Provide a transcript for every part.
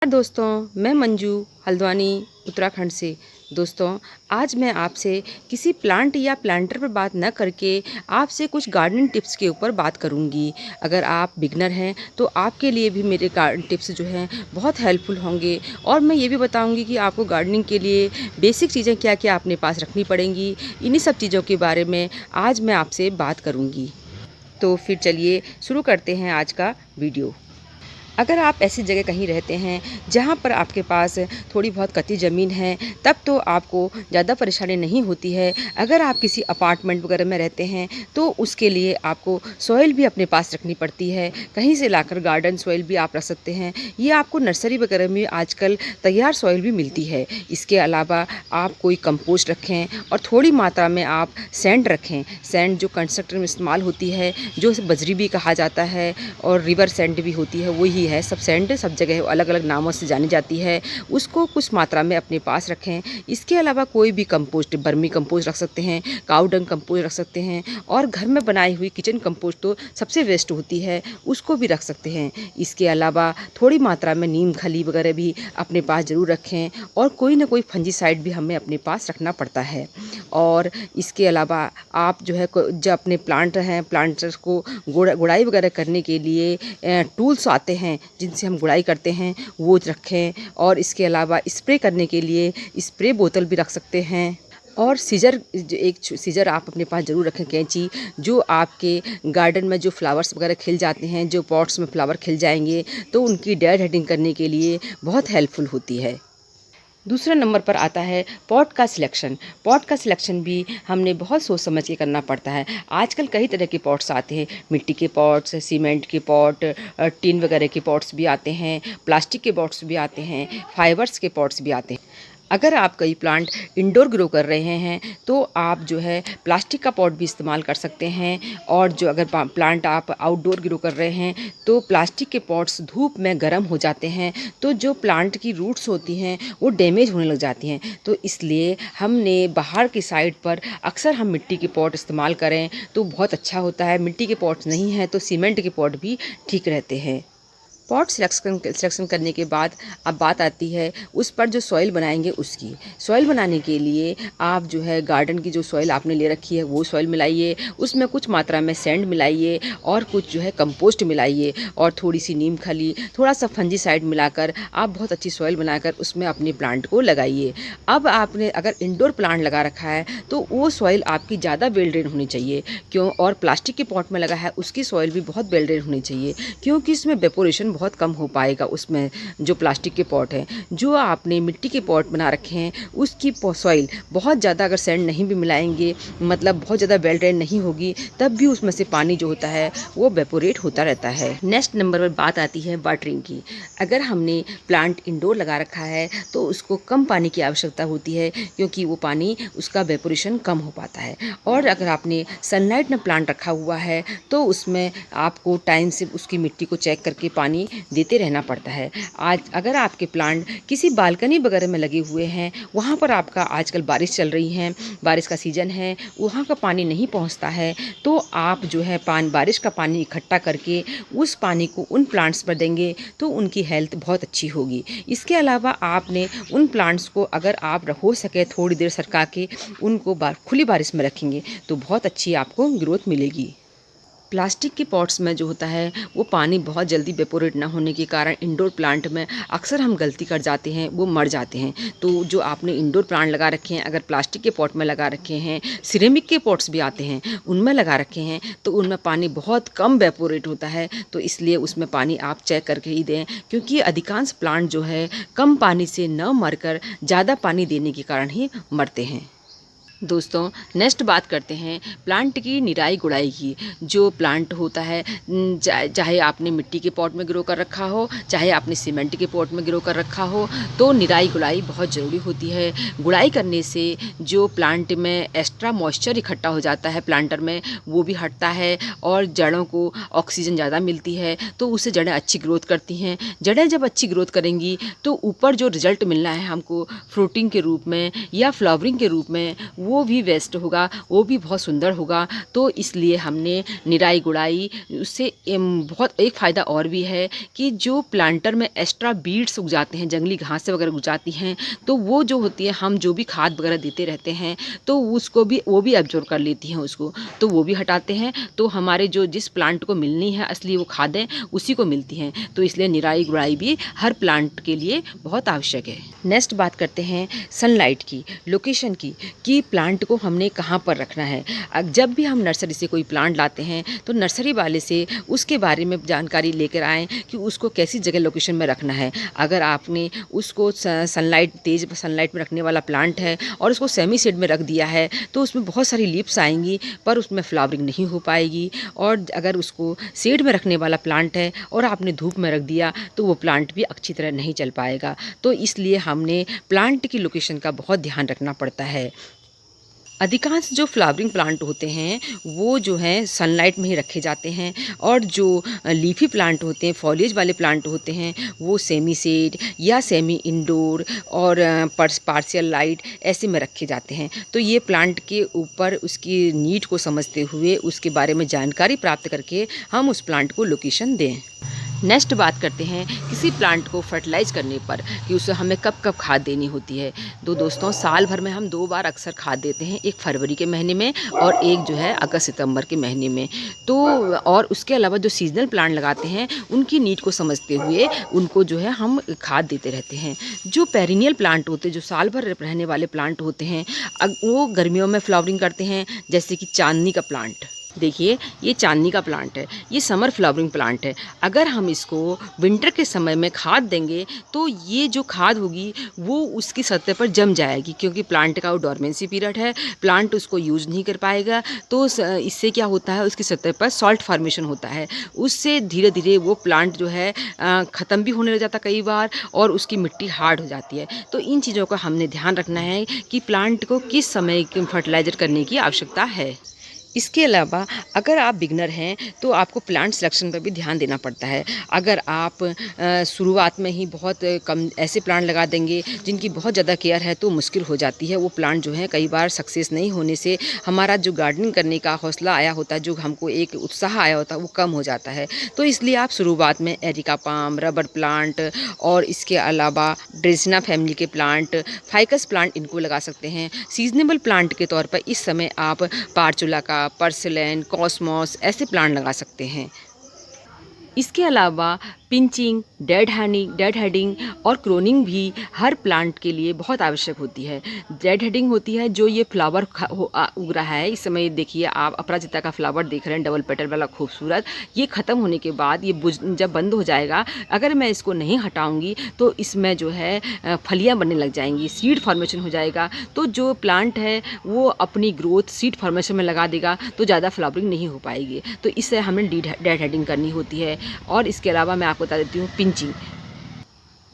दोस्तों, मैं मंजू हल्द्वानी उत्तराखंड से। दोस्तों, आज मैं आपसे किसी प्लांट या प्लांटर पर बात न करके आपसे कुछ गार्डनिंग टिप्स के ऊपर बात करूंगी। अगर आप बिगनर हैं तो आपके लिए भी मेरे गार्डन टिप्स जो हैं बहुत हेल्पफुल होंगे। और मैं ये भी बताऊंगी कि आपको गार्डनिंग के लिए बेसिक चीज़ें क्या क्या अपने पास रखनी पड़ेंगी। इन्हीं सब चीज़ों के बारे में आज मैं आपसे बात करूँगी। तो फिर चलिए शुरू करते हैं आज का वीडियो। अगर आप ऐसी जगह कहीं रहते हैं जहाँ पर आपके पास थोड़ी बहुत कच्ची ज़मीन है, तब तो आपको ज़्यादा परेशानी नहीं होती है। अगर आप किसी अपार्टमेंट वगैरह में रहते हैं तो उसके लिए आपको सॉइल भी अपने पास रखनी पड़ती है। कहीं से लाकर गार्डन सॉइल भी आप रख सकते हैं। ये आपको नर्सरी वगैरह में आजकल तैयार सॉइल भी मिलती है। इसके अलावा आप कोई कंपोस्ट रखें और थोड़ी मात्रा में आप सैंड रखें। सैंड जो कंस्ट्रक्टर में इस्तेमाल होती है, जो बजरी भी कहा जाता है और रिवर सैंड भी होती है, वही है। सब सैंड सब जगह अलग अलग नामों से जानी जाती है। उसको कुछ मात्रा में अपने पास रखें। इसके अलावा कोई भी कंपोस्ट, बर्मी कंपोस्ट रख सकते हैं, काऊ डंग कंपोस्ट रख सकते हैं, और घर में बनाई हुई किचन कंपोस्ट तो सबसे वेस्ट होती है, उसको भी रख सकते हैं। इसके अलावा थोड़ी मात्रा में नीम खली वगैरह भी अपने पास ज़रूर रखें, और कोई ना कोई फंजीसाइड भी हमें अपने पास रखना पड़ता है। और इसके अलावा आप जो है जो अपने प्लांट हैं, प्लांटर्स को गुड़ाई वगैरह करने के लिए टूल्स आते हैं जिनसे हम गुड़ाई करते हैं, वो रखें। और इसके अलावा स्प्रे करने के लिए स्प्रे बोतल भी रख सकते हैं। और सीजर, एक सीजर आप अपने पास ज़रूर रखें, कैंची, जो आपके गार्डन में जो फ्लावर्स वगैरह खिल जाते हैं, जो पॉट्स में फ्लावर खिल जाएंगे तो उनकी डेड हेडिंग करने के लिए बहुत हेल्पफुल होती है। दूसरे नंबर पर आता है पॉट का सिलेक्शन। पॉट का सिलेक्शन भी हमने बहुत सोच समझ के करना पड़ता है। आजकल कई तरह के पॉट्स आते हैं, मिट्टी के पॉट्स, सीमेंट के पॉट, टिन वगैरह के पॉट्स भी आते हैं, प्लास्टिक के पॉट्स भी आते हैं, फाइबर्स के पॉट्स भी आते हैं। अगर आप कई प्लांट इंडोर ग्रो कर रहे हैं तो आप जो है प्लास्टिक का पॉट भी इस्तेमाल कर सकते हैं। और जो अगर प्लांट आप आउटडोर ग्रो कर रहे हैं तो प्लास्टिक के पॉट्स धूप में गर्म हो जाते हैं, तो जो प्लांट की रूट्स होती हैं वो डैमेज होने लग जाती हैं। तो इसलिए हमने बाहर की साइड पर अक्सर हम मिट्टी के पॉट इस्तेमाल करें तो बहुत अच्छा होता है। मिट्टी के पॉट्स नहीं हैं तो सीमेंट के पॉट भी ठीक रहते हैं। पॉट सिलेक्शन करने के बाद अब बात आती है उस पर जो सॉइल बनाएंगे उसकी। सॉइल बनाने के लिए आप जो है गार्डन की जो सॉइल आपने ले रखी है वो सॉइल मिलाइए, उसमें कुछ मात्रा में सैंड मिलाइए और कुछ जो है कंपोस्ट मिलाइए और थोड़ी सी नीम खली, थोड़ा सा फंजीसाइड मिलाकर आप बहुत अच्छी सॉइल बनाकर उसमें अपने प्लांट को लगाइए। अब आपने अगर इंडोर प्लांट लगा रखा है तो वो सॉइल आपकी ज़्यादा वेल ड्रेन होनी चाहिए, क्यों, और प्लास्टिक के पॉट में लगा है उसकी सॉइल भी बहुत वेल ड्रेन होनी चाहिए, क्योंकि इसमें वेपोरेशन बहुत कम हो पाएगा। उसमें जो प्लास्टिक के पॉट हैं, जो आपने मिट्टी के पॉट बना रखे हैं, उसकी सॉइल बहुत ज़्यादा अगर सैंड नहीं भी मिलाएंगे, मतलब बहुत ज़्यादा वेल ड्रेन नहीं होगी, तब भी उसमें से पानी जो होता है वो वेपोरेट होता रहता है। नेक्स्ट नंबर पर बात आती है वाटरिंग की। अगर हमने प्लांट इंडोर लगा रखा है तो उसको कम पानी की आवश्यकता होती है, क्योंकि वो पानी उसका वेपोरेशन कम हो पाता है। और अगर आपने सनलाइट में प्लांट रखा हुआ है तो उसमें आपको टाइम से उसकी मिट्टी को चेक करके पानी देते रहना पड़ता है। आज अगर आपके प्लांट किसी बालकनी वगैरह में लगे हुए हैं, वहाँ पर आपका आजकल बारिश चल रही है, बारिश का सीज़न है, वहाँ का पानी नहीं पहुँचता है, तो आप जो है बारिश का पानी इकट्ठा करके उस पानी को उन प्लांट्स पर देंगे तो उनकी हेल्थ बहुत अच्छी होगी। इसके अलावा आपने उन प्लांट्स को अगर आप हो सके थोड़ी देर सरका के उनको खुली बारिश में रखेंगे तो बहुत अच्छी आपको ग्रोथ मिलेगी। प्लास्टिक के पॉट्स में जो होता है वो पानी बहुत जल्दी वेपोरेट ना होने के कारण इंडोर प्लांट में अक्सर हम गलती कर जाते हैं, वो मर जाते हैं। तो जो आपने इंडोर प्लांट लगा रखे हैं, अगर प्लास्टिक के पॉट में लगा रखे हैं, सिरेमिक के पॉट्स भी आते हैं, उनमें लगा रखे हैं, तो उनमें पानी बहुत कम वेपोरेट होता है। तो इसलिए उसमें पानी आप चेक करके ही दें, क्योंकि अधिकांश प्लांट जो है कम पानी से न मरकर ज़्यादा पानी देने के कारण ही मरते हैं। दोस्तों, नेक्स्ट बात करते हैं प्लांट की निराई गुड़ाई की। जो प्लांट होता है, चाहे आपने मिट्टी के पॉट में ग्रो कर रखा हो, चाहे आपने सीमेंट के पॉट में ग्रो कर रखा हो, तो निराई गुड़ाई बहुत ज़रूरी होती है। गुड़ाई करने से जो प्लांट में एक्स्ट्रा मॉइस्चर इकट्ठा हो जाता है प्लांटर में, वो भी हटता है और जड़ों को ऑक्सीजन ज़्यादा मिलती है, तो उससे जड़ें अच्छी ग्रोथ करती हैं। जड़ें जब अच्छी ग्रोथ करेंगी तो ऊपर जो रिजल्ट मिलना है हमको फ्रूटिंग के रूप में या फ्लावरिंग के रूप में, वो भी वेस्ट होगा, वो भी बहुत सुंदर होगा। तो इसलिए हमने निराई गुड़ाई, उससे बहुत एक फ़ायदा और भी है कि जो प्लांटर में एक्स्ट्रा बीड्स उग जाते हैं, जंगली घासें वगैरह उग जाती हैं, तो वो जो होती है, हम जो भी खाद वगैरह देते रहते हैं तो उसको भी वो भी एब्जॉर्ब कर लेती हैं उसको, तो वो भी हटाते हैं। तो हमारे जो जिस प्लांट को मिलनी है असली वो खादें, उसी को मिलती हैं। तो इसलिए निराई गुड़ाई भी हर प्लांट के लिए बहुत आवश्यक है। नेक्स्ट बात करते हैं सनलाइट की, लोकेशन की, कि प्लांट को हमने कहाँ पर रखना है। जब भी हम नर्सरी से कोई प्लांट लाते हैं तो नर्सरी वाले से उसके बारे में जानकारी लेकर आएँ कि उसको कैसी जगह लोकेशन में रखना है। अगर आपने उसको सनलाइट, तेज़ सनलाइट में रखने वाला प्लांट है और उसको सेमी शेड में रख दिया है तो उसमें बहुत सारी लीव्स आएंगी पर उसमें फ्लावरिंग नहीं हो पाएगी। और अगर उसको शेड में रखने वाला प्लांट है और आपने धूप में रख दिया तो वो प्लांट भी अच्छी तरह नहीं चल पाएगा। तो इसलिए हमने प्लांट की लोकेशन का बहुत ध्यान रखना पड़ता है। अधिकांश जो फ्लावरिंग प्लांट होते हैं वो जो हैं सनलाइट में ही रखे जाते हैं, और जो लीफी प्लांट होते हैं, फॉलिएज वाले प्लांट होते हैं, वो सेमी शेड या सेमी इंडोर और पार्शियल लाइट ऐसे में रखे जाते हैं। तो ये प्लांट के ऊपर उसकी नीड को समझते हुए उसके बारे में जानकारी प्राप्त करके हम उस प्लांट को लोकेशन दें। नेक्स्ट बात करते हैं किसी प्लांट को फर्टिलाइज करने पर कि उसे हमें कब कब खाद देनी होती है। तो दोस्तों, साल भर में हम 2 बार अक्सर खाद देते हैं, एक फरवरी के महीने में और एक जो है अगस्त सितंबर के महीने में। तो और उसके अलावा जो सीजनल प्लांट लगाते हैं उनकी नीड को समझते हुए उनको जो है हम खाद देते रहते हैं। जो पेरिनियल प्लांट होते हैं, जो साल भर रहने वाले प्लांट होते हैं, वो गर्मियों में फ्लावरिंग करते हैं, जैसे कि चांदनी का प्लांट। देखिए, ये चांदनी का प्लांट है, ये समर फ्लावरिंग प्लांट है। अगर हम इसको विंटर के समय में खाद देंगे तो ये जो खाद होगी वो उसकी सतह पर जम जाएगी, क्योंकि प्लांट का वो डोरमेंसी पीरियड है, प्लांट उसको यूज़ नहीं कर पाएगा। तो इससे क्या होता है, उसकी सतह पर सॉल्ट फॉर्मेशन होता है, उससे धीरे धीरे वो प्लांट जो है ख़त्म भी होने लग जाता कई बार, और उसकी मिट्टी हार्ड हो जाती है। तो इन चीज़ों का हमने ध्यान रखना है कि प्लांट को किस समय फर्टिलाइज़र करने की आवश्यकता है। इसके अलावा अगर आप बिगनर हैं तो आपको प्लांट सिलेक्शन पर भी ध्यान देना पड़ता है। अगर आप शुरुआत में ही बहुत कम ऐसे प्लांट लगा देंगे जिनकी बहुत ज़्यादा केयर है तो मुश्किल हो जाती है। वो प्लांट जो है कई बार सक्सेस नहीं होने से हमारा जो गार्डनिंग करने का हौसला आया होता है, जो हमको एक उत्साह आया होता है, वो कम हो जाता है। तो इसलिए आप शुरुआत में एरिका पाम, रबर प्लांट और इसके अलावा ड्रेसिना फैमिली के प्लांट, फाइकस प्लांट, इनको लगा सकते हैं। सीजनेबल प्लांट के तौर पर इस समय आप पार्चुला का, पर्सिलेन, कॉस्मोस ऐसे प्लांट लगा सकते हैं। इसके अलावा पिंचिंग, डेड हेडिंग और क्रोनिंग भी हर प्लांट के लिए बहुत आवश्यक होती है। डेड हेडिंग होती है जो ये फ्लावर उग रहा है, इस समय देखिए आप अपराजिता का फ्लावर देख रहे हैं, डबल पेटल वाला खूबसूरत। ये ख़त्म होने के बाद ये जब बंद हो जाएगा, अगर मैं इसको नहीं हटाऊंगी तो इसमें जो है फलियाँ बनने लग जाएंगी, सीड फॉर्मेशन हो जाएगा। तो जो प्लांट है वो अपनी ग्रोथ सीड फॉर्मेशन में लगा देगा तो ज़्यादा फ्लावरिंग नहीं हो पाएगी। तो इससे हमें डेड हेडिंग करनी होती है। और इसके अलावा मैं आपको बता देती हूँ पिंचिंग।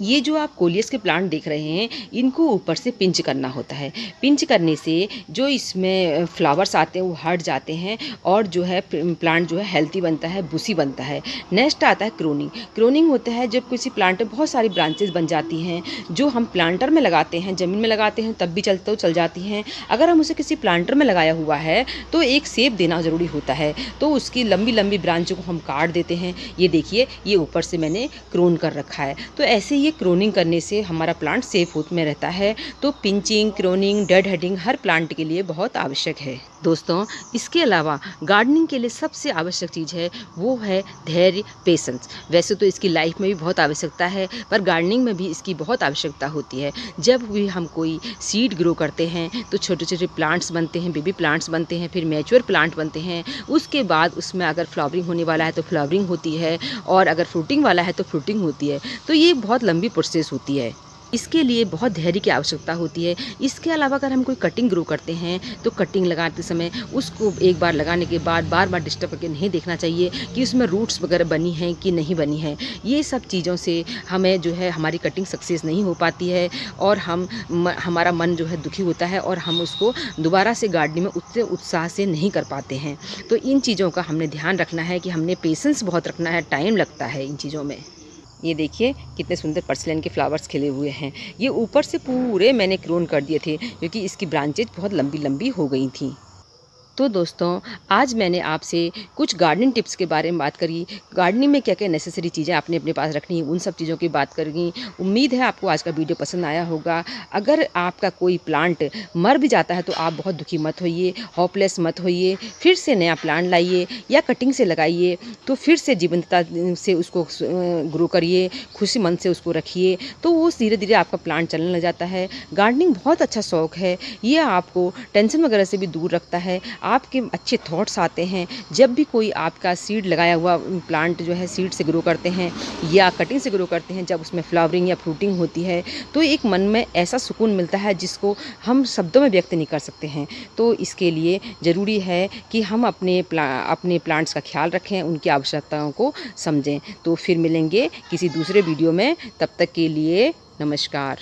ये जो आप कोलियस के प्लांट देख रहे हैं, इनको ऊपर से पिंच करना होता है। पिंच करने से जो इसमें फ्लावर्स आते हैं वो हट जाते हैं और जो है प्लांट जो है हेल्थी बनता है, बुशी बनता है। नेक्स्ट आता है क्रोनिंग। क्रोनिंग होता है जब किसी प्लांट में बहुत सारी ब्रांचेस बन जाती हैं, जो हम प्लांटर में लगाते हैं, ज़मीन में लगाते हैं तब भी चल जाती हैं। अगर हम उसे किसी प्लांटर में लगाया हुआ है तो एक शेप देना ज़रूरी होता है, तो उसकी लंबी लंबी ब्रांचों को हम काट देते हैं। ये देखिए, ये ऊपर से मैंने क्रोन कर रखा है। तो ऐसे ये क्रोनिंग करने से हमारा प्लांट सेफ होत में रहता है। तो पिंचिंग, क्रोनिंग, डेड हेडिंग हर प्लांट के लिए बहुत आवश्यक है। दोस्तों, इसके अलावा गार्डनिंग के लिए सबसे आवश्यक चीज़ है वो है धैर्य, पेशेंस। वैसे तो इसकी लाइफ में भी बहुत आवश्यकता है, पर गार्डनिंग में भी इसकी बहुत आवश्यकता होती है। जब भी हम कोई सीड ग्रो करते हैं तो छोटे छोटे प्लांट्स बनते हैं, बेबी प्लांट्स बनते हैं, फिर मैच्योर प्लांट बनते हैं। उसके बाद उसमें अगर फ्लावरिंग होने वाला है तो फ्लावरिंग होती है, और अगर फ्रूटिंग वाला है तो फ्रूटिंग होती है। तो ये बहुत लंबी प्रोसेस होती है, इसके लिए बहुत धैर्य की आवश्यकता होती है। इसके अलावा अगर हम कोई कटिंग ग्रो करते हैं तो कटिंग लगाते समय उसको एक बार लगाने के बाद बार बार डिस्टर्ब करके नहीं देखना चाहिए कि उसमें रूट्स वगैरह बनी हैं कि नहीं बनी हैं। ये सब चीज़ों से हमें जो है हमारी कटिंग सक्सेस नहीं हो पाती है, और हमारा मन जो है दुखी होता है, और हम उसको दोबारा से गार्डनिंग में उतने उत्साह से नहीं कर पाते हैं। तो इन चीज़ों का हमने ध्यान रखना है कि हमने पेशेंस बहुत रखना है, टाइम लगता है इन चीज़ों में। ये देखिए कितने सुंदर पर्सिलेन के फ्लावर्स खिले हुए हैं। ये ऊपर से पूरे मैंने क्लोन कर दिए थे क्योंकि इसकी ब्रांचेज बहुत लंबी लंबी हो गई थी। तो दोस्तों, आज मैंने आपसे कुछ गार्डनिंग टिप्स के बारे में बात करी। गार्डनिंग में क्या-क्या नेसेसरी चीज़ें आपने अपने पास रखनी है, उन सब चीज़ों की बात करी। उम्मीद है आपको आज का वीडियो पसंद आया होगा। अगर आपका कोई प्लांट मर भी जाता है तो आप बहुत दुखी मत होइए, होपलेस मत होइए। फिर से नया प्लांट लाइए या कटिंग से लगाइए, तो फिर से जीवंतता से उसको ग्रो करिए, खुशी मन से उसको रखिए, तो वो धीरे-धीरे आपका प्लांट चलने लग जाता है। गार्डनिंग बहुत अच्छा शौक है। ये आपको टेंशन वगैरह से भी दूर रखता है। आपके अच्छे थॉट्स आते हैं। जब भी कोई आपका सीड लगाया हुआ प्लांट जो है सीड से ग्रो करते हैं या कटिंग से ग्रो करते हैं, जब उसमें फ्लावरिंग या फ्रूटिंग होती है तो एक मन में ऐसा सुकून मिलता है जिसको हम शब्दों में व्यक्त नहीं कर सकते हैं। तो इसके लिए ज़रूरी है कि हम अपने प्लांट्स का ख्याल रखें, उनकी आवश्यकताओं को समझें। तो फिर मिलेंगे किसी दूसरे वीडियो में, तब तक के लिए नमस्कार।